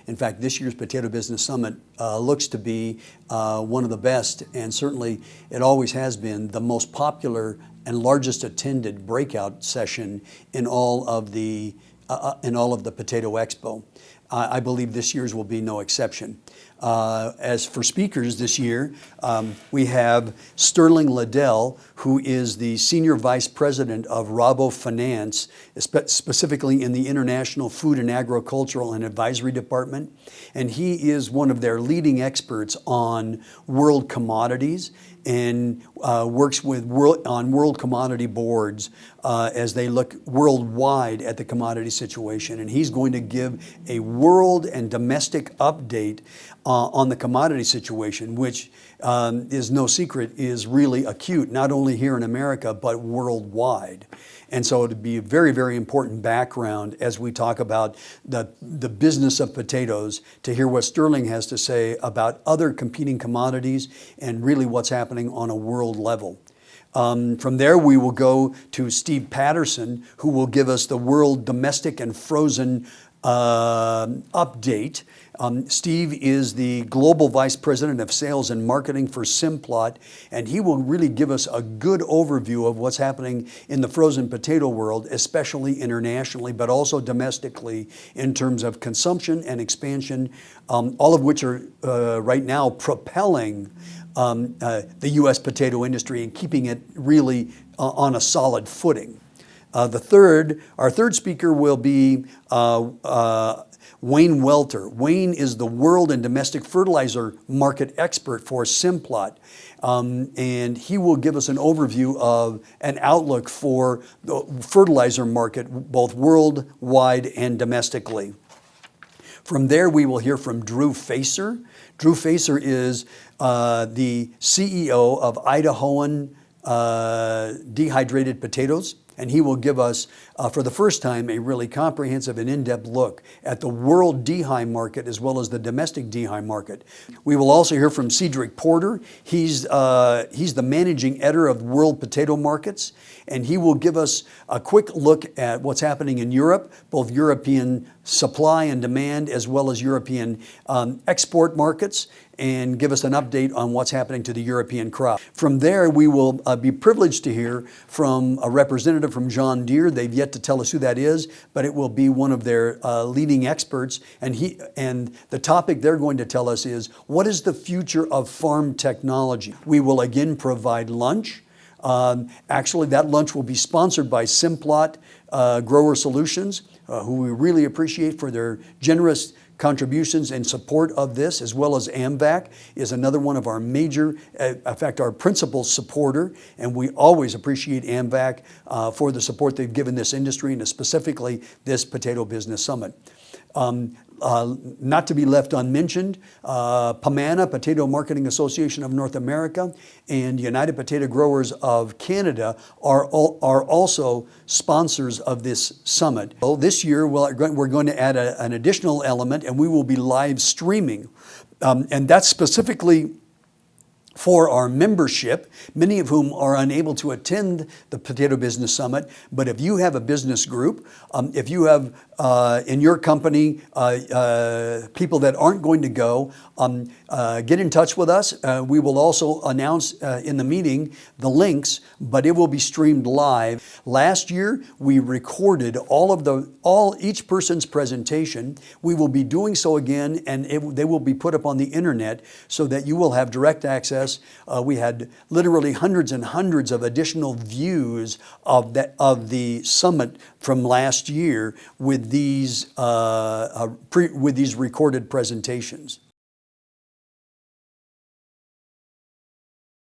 In fact, this year's Potato Business Summit looks to be one of the best, and certainly it always has been the most popular and largest attended breakout session in all of the Potato Expo. I believe this year's will be no exception. As for speakers this year, we have Sterling Liddell, who is the Senior Vice President of Rabo Finance, specifically in the International Food and Agricultural and Advisory Department. And he is one of their leading experts on world commodities and works with world commodity boards as they look worldwide at the commodity situation. And he's going to give a world and domestic update on the commodity situation, which is no secret, is really acute, not only here in America, but worldwide. And so it'd be a very, very important background as we talk about the business of potatoes, to hear what Sterling has to say about other competing commodities and really what's happening on a world level. From there, we will go to Steve Patterson, who will give us the world domestic and frozen update. Steve is the Global Vice President of Sales and Marketing for Simplot, and he will really give us a good overview of what's happening in the frozen potato world, especially internationally, but also domestically in terms of consumption and expansion, all of which are right now propelling the U.S. potato industry and keeping it really on a solid footing. Our third speaker will be Wayne Welter. Wayne is the world and domestic fertilizer market expert for Simplot. And he will give us an overview of an outlook for the fertilizer market, both worldwide and domestically. From there, we will hear from Drew Facer. Drew Facer is the CEO of Idahoan Dehydrated Potatoes. And he will give us, for the first time, a really comprehensive and in-depth look at the world dehy market as well as the domestic dehy market. We will also hear from Cedric Porter. He's the managing editor of World Potato Markets, and he will give us a quick look at what's happening in Europe, both European supply and demand as well as European export markets, and give us an update on what's happening to the European crop. From there, we will be privileged to hear from a representative from John Deere. They've yet to tell us who that is, but it will be one of their leading experts. And the topic they're going to tell us is, what is the future of farm technology? We will again provide lunch. Actually, that lunch will be sponsored by Simplot Grower Solutions, who we really appreciate for their generous contributions and support of this, as well as AMVAC is another one of our major, in fact, our principal supporter, and we always appreciate AMVAC for the support they've given this industry and specifically this Potato Business Summit. Not to be left unmentioned, PAMANA, Potato Marketing Association of North America, and United Potato Growers of Canada are also sponsors of this summit. Well, this year we're going to add an additional element, and we will be live streaming. And that's specifically for our membership, many of whom are unable to attend the Potato Business Summit. But if you have a business group, if you have in your company people that aren't going to go, get in touch with us. We will also announce in the meeting the links, but it will be streamed live. Last year, we recorded each person's presentation. We will be doing so again, and they will be put up on the internet so that you will have direct access. We had literally hundreds and hundreds of additional views of the summit from last year with these recorded presentations.